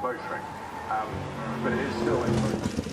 motoring, but it is still in motion.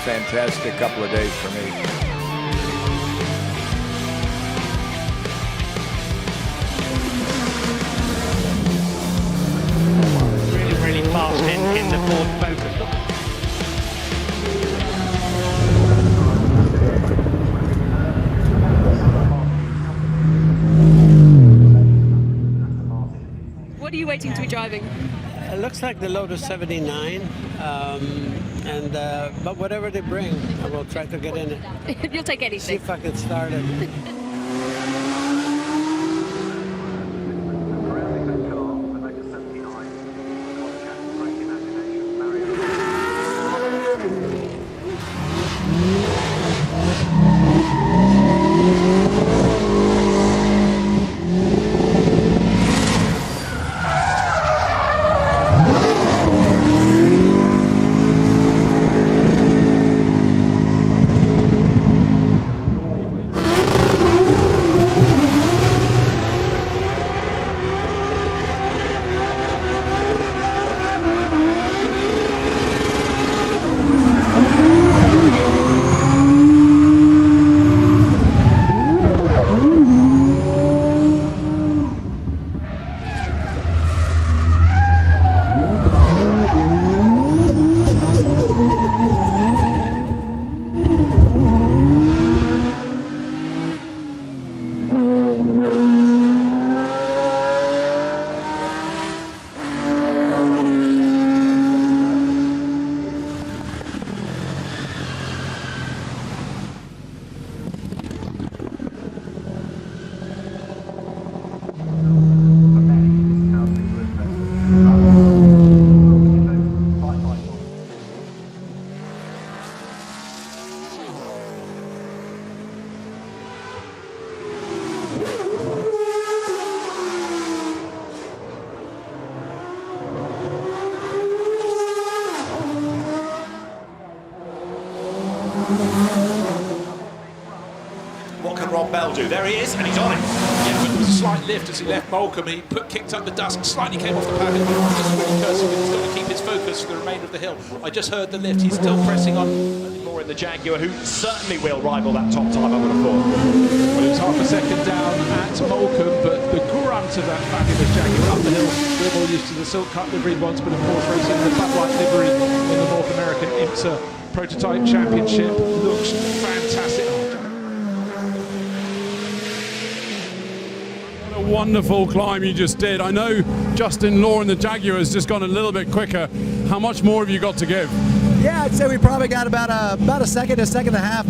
Fantastic couple of days for me. Really fast in the Ford Focus. What are you waiting to be driving? It looks like the Lotus 79, but whatever they bring, I will try to get in it. You'll take See anything. if I can start it. What can Rob Bell do? There he is, and he's on it. Yeah, but there was a slight lift as he left Malcolm. He kicked up the dust, slightly came off the paddle. Just really cursing, but he's got to keep his focus for the remainder of the hill. I just heard the lift. He's still pressing on. More in the Jaguar, who certainly will rival that top time, I would have thought. Well, it was half a second down at Malcolm, but the grunt of that fabulous Jaguar up the hill. We're more used to the Silk Cut livery ones, but of course racing the flat white livery in the North American IMSA Prototype Championship looks fantastic. What a wonderful climb you just did. I know Justin Law in the Jaguar has just gone a little bit quicker. How much more have you got to give? Yeah, I'd say we probably got about a second to a second and a half.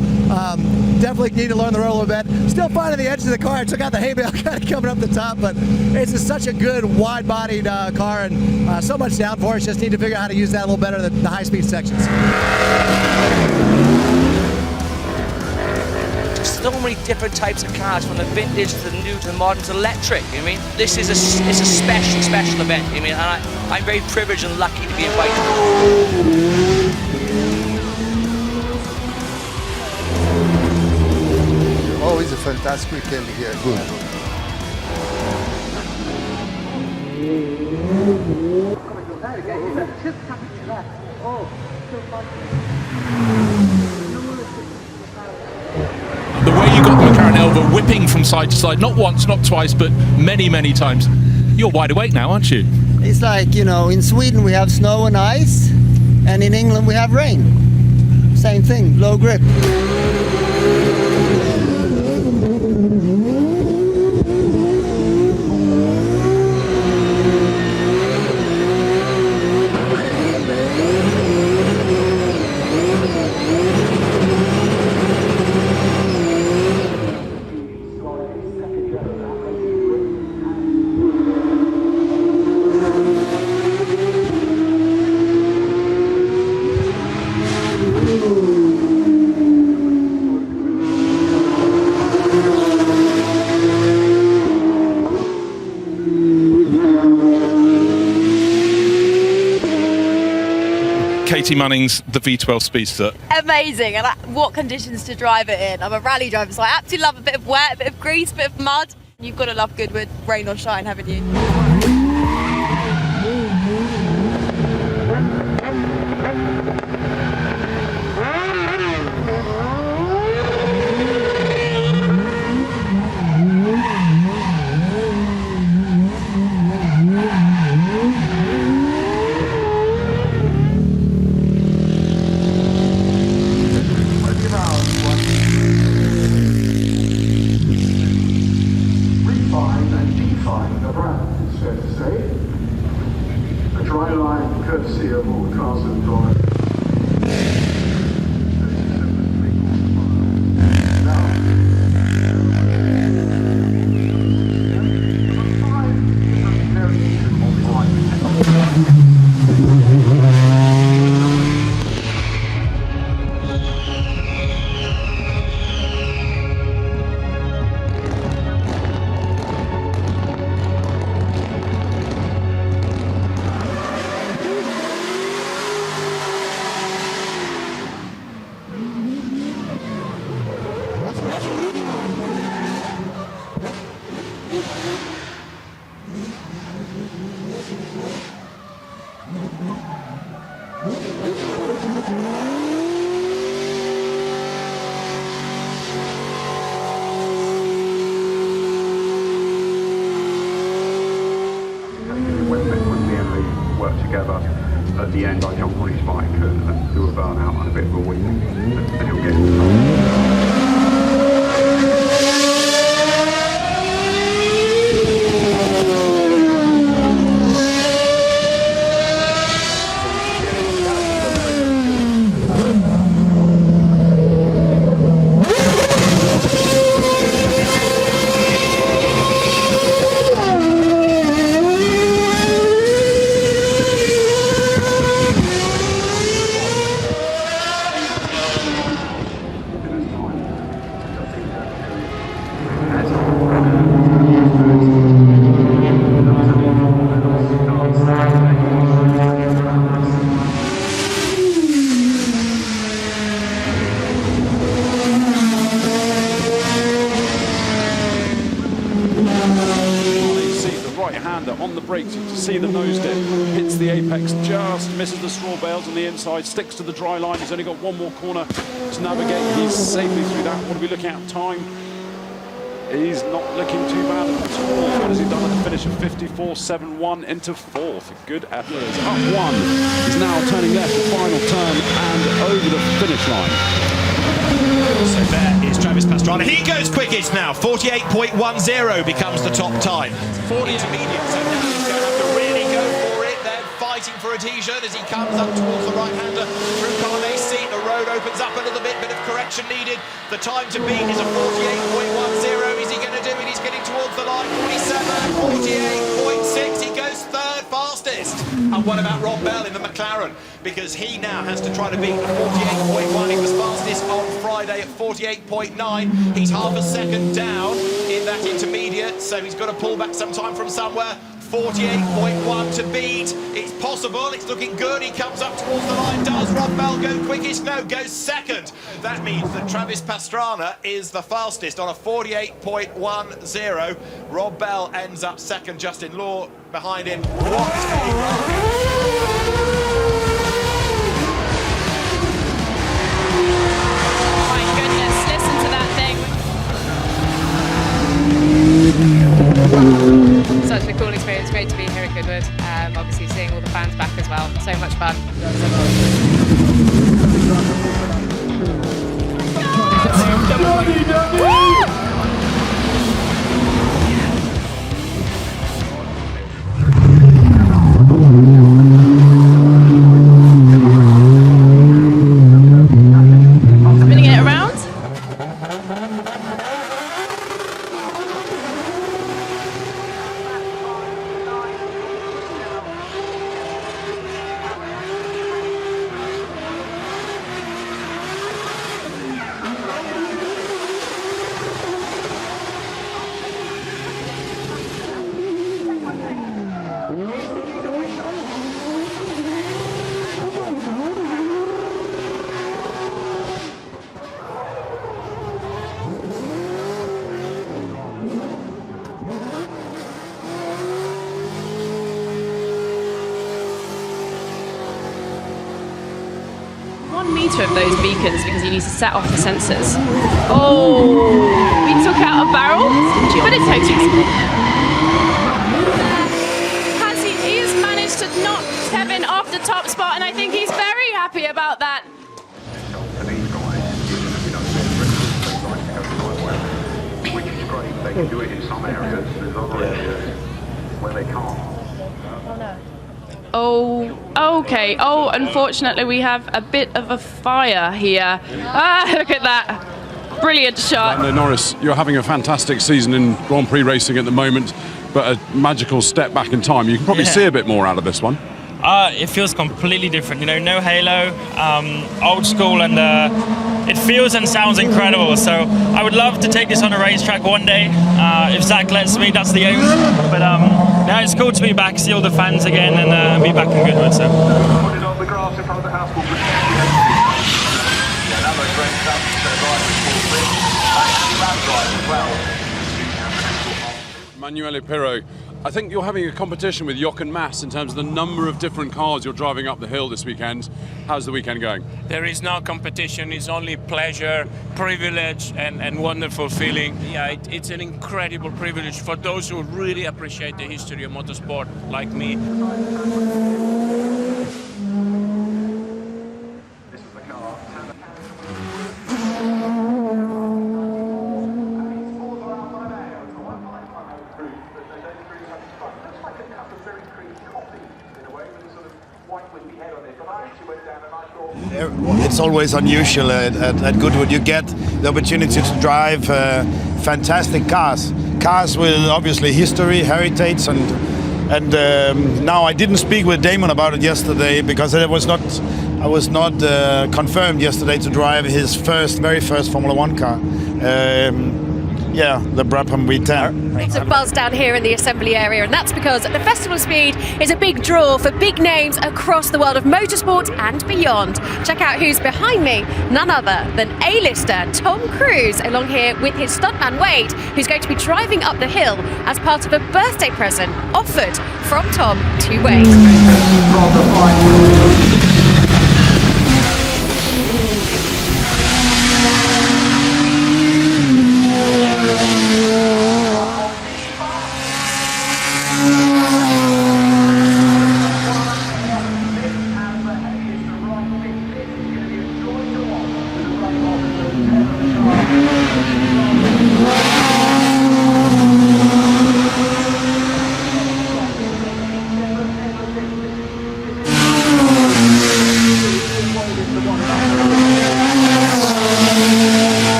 Definitely need to learn the road a little bit. Still finding the edge of the car. I took out the hay bale kind of coming up the top, but it's just such a good wide-bodied car and so much downforce. Just need to figure out how to use that a little better than the high-speed sections. many different types of cars, from the vintage to the new to the modern to electric. I mean, this is it's a special event. I mean, and I'm very privileged and lucky to be invited. Always a fantastic weekend here. Good. The way you got the McLaren Elva whipping from side to side, not once, not twice, but many times. You're wide awake now, aren't you? It's like, you know, in Sweden we have snow and ice, and in England we have rain. Same thing, low grip. Katie Munnings, the V12 Speedster. Amazing, and what conditions to drive it in. I'm a rally driver, so I absolutely love a bit of wet, a bit of grease, a bit of mud. You've got to love GoodWood, rain or shine, haven't you? Courtesy of all cars and drivers. Work together. At the end, I jump on his bike and do a burnout and a bit of a week, and he'll get on the brakes. You can see the nose dip, hits the apex, just misses the straw bales on the inside, sticks to the dry line. He's only got one more corner to navigate. He's safely through that. What are we looking at? Time. He's not looking too bad at all. What has he done at the finish of 54.71 into fourth? Good effort. Up one. He's now turning left the final turn and over the finish line. So there is Travis Pastrana. He goes quickest now. 48.10 becomes the top time. 40 intermediate. So now he's going to have to really go for it. Then fighting for adhesion as he comes up towards the right-hander through Carnet's seat. The road opens up a little bit of correction needed. The time to beat is a 48.10. Is he going to do it? He's getting towards the line. 47, 48.6. He goes third fastest. And what about Rob Bell in the McLaren? Because he now has to try to beat a 48.1. He was fastest on Friday away at 48.9. He's half a second down in that intermediate, so he's got to pull back some time from somewhere. 48.1 to beat. It's possible, it's looking good. He comes up towards the line. Does Rob Bell go quickest? No, goes second. That means that Travis Pastrana is the fastest on a 48.10. Rob Bell ends up second. Justin Law behind him. What a run. My goodness, listen to that thing. Such a cool experience, great to be here at GoodWood. Obviously seeing all the fans back as well, so much fun. Spinning it around. Meter of those beacons because you need to set off the sensors. Oh, we took out a barrel, but it's okay. He has managed to knock Kevin off the top spot, and I think he's very happy about that. Which is great. They can do it in some areas. There's other areas where they can't. Oh, okay. Oh, unfortunately, we have a bit of a fire here. Ah, look at that. Brilliant shot. Lando Norris, you're having a fantastic season in Grand Prix racing at the moment, but a magical step back in time. You can probably see a bit more out of this one. It feels completely different, you know, no halo, old school, and it feels and sounds incredible. So I would love to take this on a racetrack one day, if Zach lets me, that's the aim. But now it's cool to be back, see all the fans again, and be back in GoodWood. So. Put it on the grass in front of the house. Another great stuff. Manuele Pirro, I think you're having a competition with Jochen Mass in terms of the number of different cars you're driving up the hill this weekend. How's the weekend going? There is no competition, it's only pleasure, privilege and wonderful feeling. Yeah, it's an incredible privilege for those who really appreciate the history of motorsport like me. It's always unusual at GoodWood. You get the opportunity to drive fantastic cars with obviously history, heritage, and now I didn't speak with Damon about it yesterday because I was not confirmed yesterday to drive his very first Formula One car. Yeah, the Brabham V10. Lots of buzz down here in the assembly area, and that's because the Festival of Speed is a big draw for big names across the world of motorsport and beyond. Check out who's behind me, none other than A-lister Tom Cruise, along here with his stuntman Wade, who's going to be driving up the hill as part of a birthday present offered from Tom to Wade.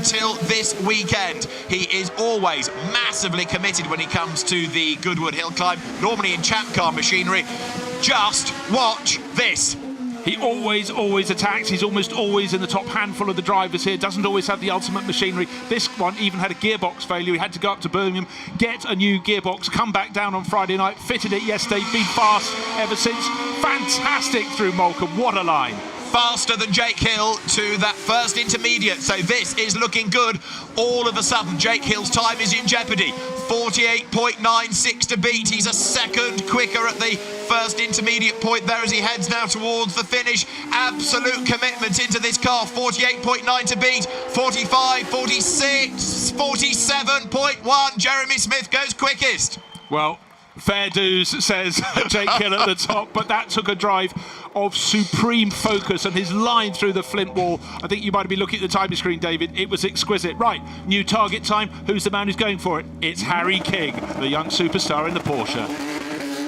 until this weekend. He is always massively committed when he comes to the GoodWood hill climb, normally in champ car machinery. Just watch this. He always attacks. He's almost always in the top handful of the drivers here. Doesn't always have the ultimate machinery. This one even had a gearbox failure. He had to go up to Birmingham, get a new gearbox, come back down on Friday night, fitted it yesterday, been fast ever since. Fantastic through Moulcombe. What a line. Faster than Jake Hill to that first intermediate, so this is looking good. All of a sudden, Jake Hill's time is in jeopardy. 48.96 to beat. He's a second quicker at the first intermediate point there as he heads now towards the finish. Absolute commitment into this car. 48.9 to beat. 45, 46, 47.1. Jeremy Smith goes quickest. Well, fair dues, says Jake Hill at the top, but that took a drive of supreme focus, and his line through the flint wall, I think you might be looking at the timing screen, David, it was exquisite. Right, new target time. Who's the man who's going for it? It's Harry King, the young superstar in the Porsche.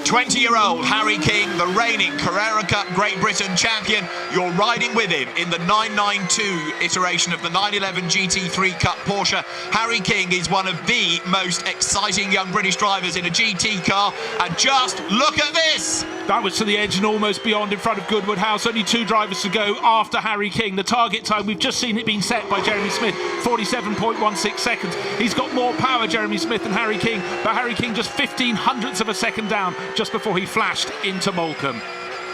20-year-old Harry King, the reigning Carrera Cup Great Britain champion. You're riding with him in the 992 iteration of the 911 GT3 Cup Porsche. Harry King is one of the most exciting young British drivers in a GT car. And just look at this! That was to the edge and almost beyond in front of GoodWood House. Only two drivers to go after Harry King. The target time, we've just seen it being set by Jeremy Smith, 47.16 seconds. He's got more power, Jeremy Smith, than Harry King, but Harry King just 0.15 of a second down just before he flashed into Moulcombe.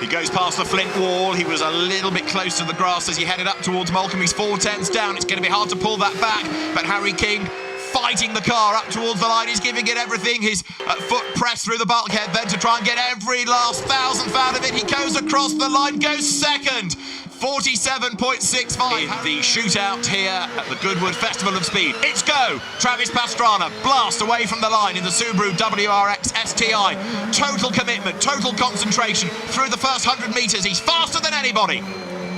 He goes past the flint wall. He was a little bit close to the grass as he headed up towards Moulcombe. He's 4/10 down. It's going to be hard to pull that back, but Harry King fighting the car up towards the line. He's giving it everything. His foot pressed through the bulkhead then to try and get every last thousandth out of it. He goes across the line, goes second. 47.65 in the shootout here at the GoodWood Festival of Speed. It's go! Travis Pastrana blast away from the line in the Subaru WRX STI. Total commitment, total concentration through the first 100 metres. He's faster than anybody.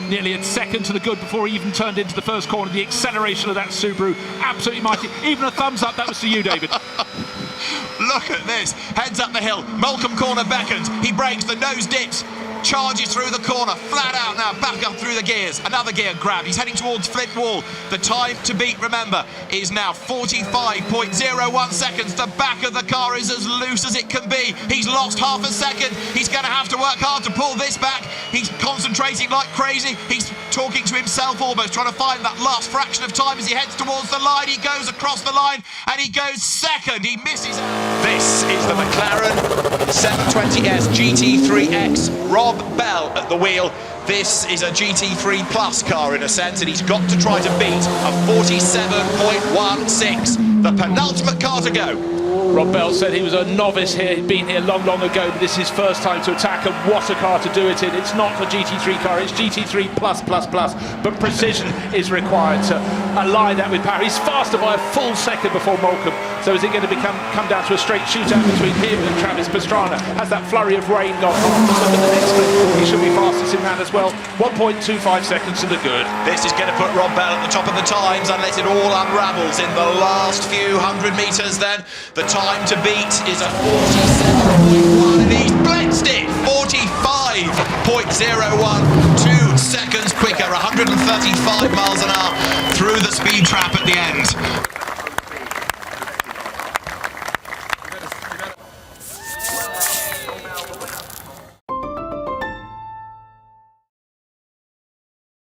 Nearly a second to the good before he even turned into the first corner. The acceleration of that Subaru, absolutely mighty. Even a thumbs up, that was to you, David. Look at this. Heads up the hill. Moulcombe corner beckons. He brakes, the nose dips. Charges through the corner, flat out now, back up through the gears. Another gear grab. He's heading towards Flint Wall. The time to beat, remember, is now 45.01 seconds. The back of the car is as loose as it can be. He's lost half a second. He's going to have to work hard to pull this back. He's concentrating like crazy. He's talking to himself almost, trying to find that last fraction of time as he heads towards the line. He goes across the line and he goes second. He misses. This is the McLaren 720S GT3X. Rob Bell at the wheel. This is a GT3 Plus car in a sense, and he's got to try to beat a 47.16. The penultimate car to go. Rob Bell said he was a novice here. He'd been here long ago, but this is his first time to attack, and what a car to do it in. It's not a GT3 car, it's GT3 plus, but precision is required to align that with power. He's faster by a full second before Moulcombe, so is it going to come down to a straight shootout between him and Travis Pastrana? Has that flurry of rain gone on? Look at the next one. He should be fastest in that as well. 1.25 seconds to the good. This is going to put Rob Bell at the top of the times unless it all unravels in the last few 100 metres then. The time to beat is a 47.1 and he's blitzed it! 45.01, 2 seconds quicker, 135 miles an hour through the speed trap at the end.